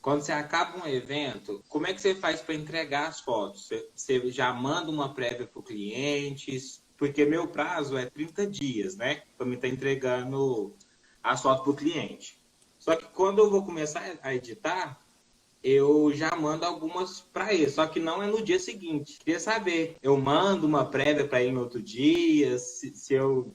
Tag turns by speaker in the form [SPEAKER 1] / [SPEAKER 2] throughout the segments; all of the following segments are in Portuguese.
[SPEAKER 1] Quando você acaba um evento, como é que você faz para entregar as fotos? Você já manda uma prévia para o cliente? Porque meu prazo é 30 dias, né? Para me estar entregando as fotos para o cliente. Só que quando eu vou começar a editar, eu já mando algumas para ele, só que não é no dia seguinte. Queria saber, eu mando uma prévia para ele no outro dia, se eu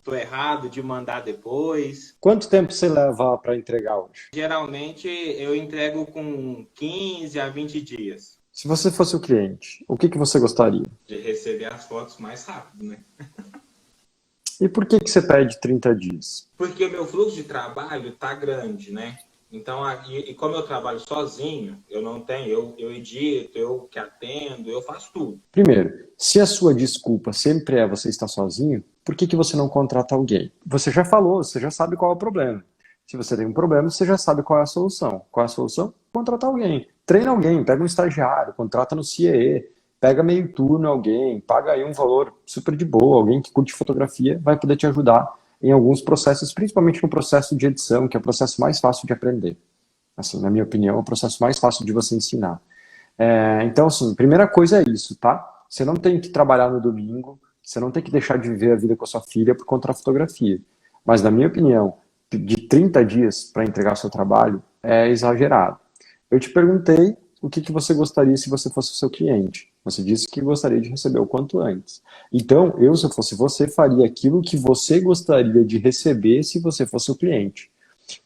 [SPEAKER 1] tô errado de mandar depois.
[SPEAKER 2] Quanto tempo você leva para entregar hoje?
[SPEAKER 1] Geralmente eu entrego com 15 a 20 dias
[SPEAKER 2] Se você fosse o cliente, o que que você gostaria?
[SPEAKER 1] de receber as fotos mais rápido, né?
[SPEAKER 2] E por que que você pede 30 dias?
[SPEAKER 1] Porque o meu fluxo de trabalho tá grande, né? Então, e como eu trabalho sozinho, eu não tenho, eu edito, eu que atendo, eu faço tudo.
[SPEAKER 2] Primeiro, se a sua desculpa sempre é você estar sozinho, por que que você não contrata alguém? Você já falou, você já sabe qual é o problema. Se você tem um problema, você já sabe qual é a solução. Qual é a solução? Contratar alguém. Treina alguém, pega um estagiário, contrata no CIE, pega meio turno alguém, paga aí um valor super de boa, alguém que curte fotografia, vai poder te ajudar em alguns processos, principalmente no processo de edição, que é o processo mais fácil de aprender. Assim, na minha opinião, é o processo mais fácil de você ensinar. Então, assim, primeira coisa é isso, tá? Você não tem que trabalhar no domingo, você não tem que deixar de viver a vida com a sua filha por conta da fotografia. Mas, na minha opinião, de 30 dias para entregar seu trabalho é exagerado. Eu te perguntei o que que você gostaria se você fosse o seu cliente. Você disse que gostaria de receber o quanto antes. Então, eu, se eu fosse você, faria aquilo que você gostaria de receber se você fosse o cliente.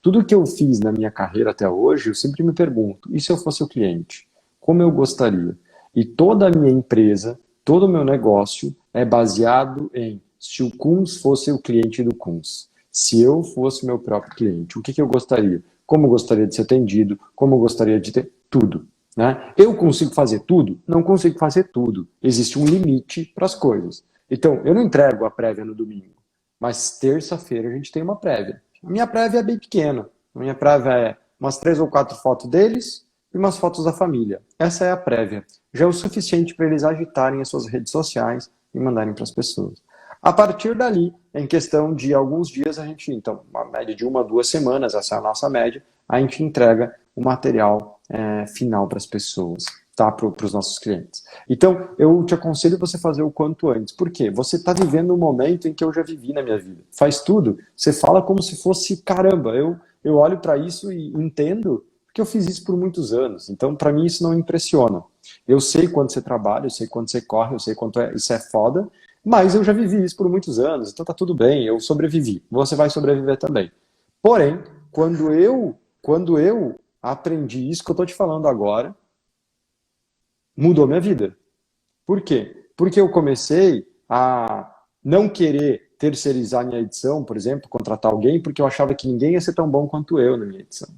[SPEAKER 2] Tudo que eu fiz na minha carreira até hoje, eu sempre me pergunto, e se eu fosse o cliente? Como eu gostaria? E toda a minha empresa, todo o meu negócio é baseado em se o Kunz fosse o cliente do Kunz. Se eu fosse meu próprio cliente, o que que eu gostaria? Como eu gostaria de ser atendido? Como eu gostaria de ter tudo? Né? Eu consigo fazer tudo? Não consigo fazer tudo. Existe um limite para as coisas. Então, eu não entrego a prévia no domingo, mas terça-feira a gente tem uma prévia. A minha prévia é bem pequena. A minha prévia é umas 3 ou 4 fotos deles e umas fotos da família. Essa é a prévia. Já é o suficiente para eles agitarem as suas redes sociais e mandarem para as pessoas. A partir dali, em questão de alguns dias, a gente, então, uma média de 1 a 2 semanas, essa é a nossa média, a gente entrega o material final para as pessoas, tá? Para os nossos clientes. Então, eu te aconselho você fazer o quanto antes. Por quê? Você está vivendo um momento em que eu já vivi na minha vida. Faz tudo, você fala como se fosse, caramba, eu olho para isso e entendo, porque eu fiz isso por muitos anos. Então, para mim, isso não impressiona. Eu sei quanto você trabalha, eu sei quanto você corre, eu sei quanto isso é foda, mas eu já vivi isso por muitos anos, então tá tudo bem, eu sobrevivi. Você vai sobreviver também. Porém, quando eu aprendi isso que eu tô te falando agora, mudou minha vida. Por quê? Porque eu comecei a não querer terceirizar minha edição, por exemplo, contratar alguém, porque eu achava que ninguém ia ser tão bom quanto eu na minha edição.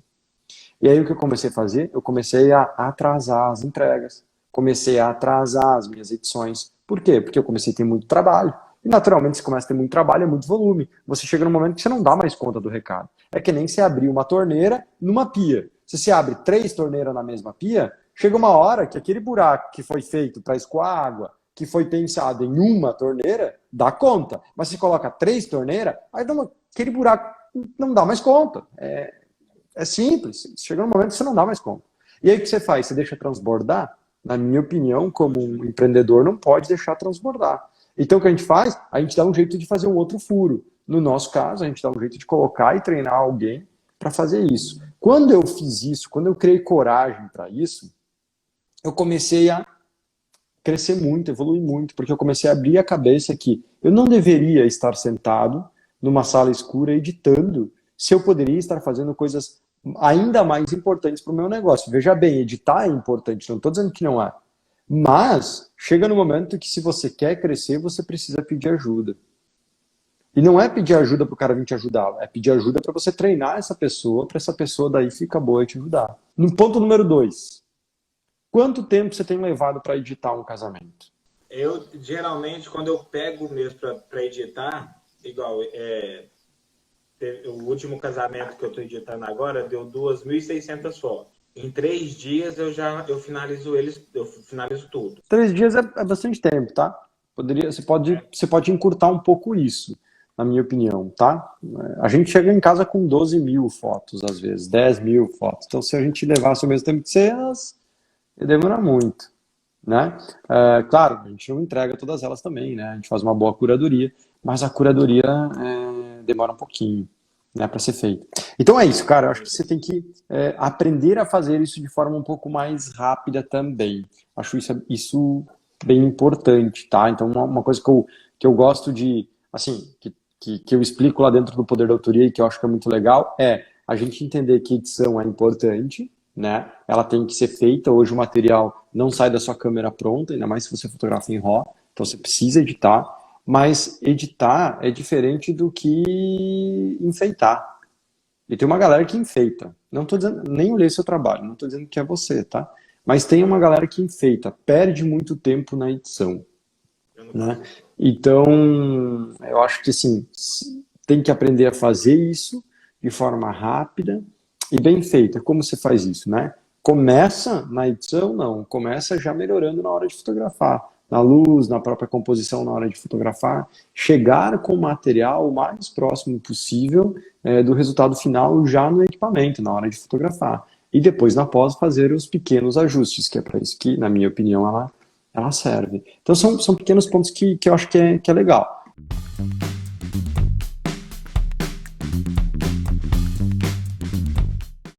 [SPEAKER 2] E aí o que eu comecei a fazer? Eu comecei a atrasar as entregas, comecei a atrasar as minhas edições. Por quê? Porque eu comecei a ter muito trabalho. E naturalmente, se começa a ter muito trabalho, é muito volume. Você chega num momento que você não dá mais conta do recado. É que nem se abrir uma torneira numa pia. Se você abre 3 torneiras na mesma pia, chega uma hora que aquele buraco que foi feito para escoar água, que foi pensado em uma torneira, dá conta. Mas se coloca 3 torneiras, aí aquele buraco não dá mais conta. É simples. Chega num momento que você não dá mais conta. E aí o que você faz? Você deixa transbordar? Na minha opinião, como um empreendedor, não pode deixar transbordar. Então o que a gente faz? A gente dá um jeito de fazer um outro furo. No nosso caso, a gente dá um jeito de colocar e treinar alguém para fazer isso. Quando eu fiz isso, quando eu criei coragem para isso, eu comecei a crescer muito, evoluir muito, porque eu comecei a abrir a cabeça que eu não deveria estar sentado numa sala escura editando, se eu poderia estar fazendo coisas ainda mais importantes para o meu negócio. Veja bem, editar é importante, não estou dizendo que não é. Mas chega no momento que se você quer crescer, você precisa pedir ajuda. E não é pedir ajuda para o cara vir te ajudar, é pedir ajuda para você treinar essa pessoa, para essa pessoa daí ficar boa e te ajudar. No ponto número 2, quanto tempo você tem levado para editar um casamento?
[SPEAKER 1] Eu, geralmente, quando eu pego mesmo para editar, igual, o último casamento que eu estou editando agora deu 2.600 fotos. Em 3 dias eu finalizo eles, eu finalizo tudo.
[SPEAKER 2] 3 dias é bastante tempo, tá? Você pode encurtar um pouco isso. na minha opinião, tá? A gente chega em casa com 12 mil fotos, às vezes, 10 mil fotos. Então, se a gente levasse o mesmo tempo de cenas, ia demorar muito, né? Claro, a gente não entrega todas elas também, né? A gente faz uma boa curadoria, mas a curadoria demora um pouquinho, né, para ser feita. Então é isso, cara. Eu acho que você tem que aprender a fazer isso de forma um pouco mais rápida também. Acho isso bem importante, tá? Então, uma coisa que eu gosto de, assim, que eu explico lá dentro do Poder da Autoria e que eu acho que é muito legal é a gente entender que edição é importante, né? Ela tem que ser feita. Hoje o material não sai da sua câmera pronta, ainda mais se você fotografa em RAW, então você precisa editar, mas editar é diferente do que enfeitar. E tem uma galera que enfeita. Não tô dizendo, nem olhei seu trabalho, não estou dizendo que é você, tá? Mas tem uma galera que enfeita, perde muito tempo na edição, né? Então, eu acho que assim, tem que aprender a fazer isso de forma rápida e bem feita. Como você faz isso, né? Começa na edição? Não. Começa já melhorando na hora de fotografar. Na luz, na própria composição na hora de fotografar. Chegar com o material o mais próximo possível do resultado final já no equipamento, na hora de fotografar. E depois, na pós, fazer os pequenos ajustes, que é para isso que, na minha opinião, ela serve. Então, são pequenos pontos que eu acho que é legal.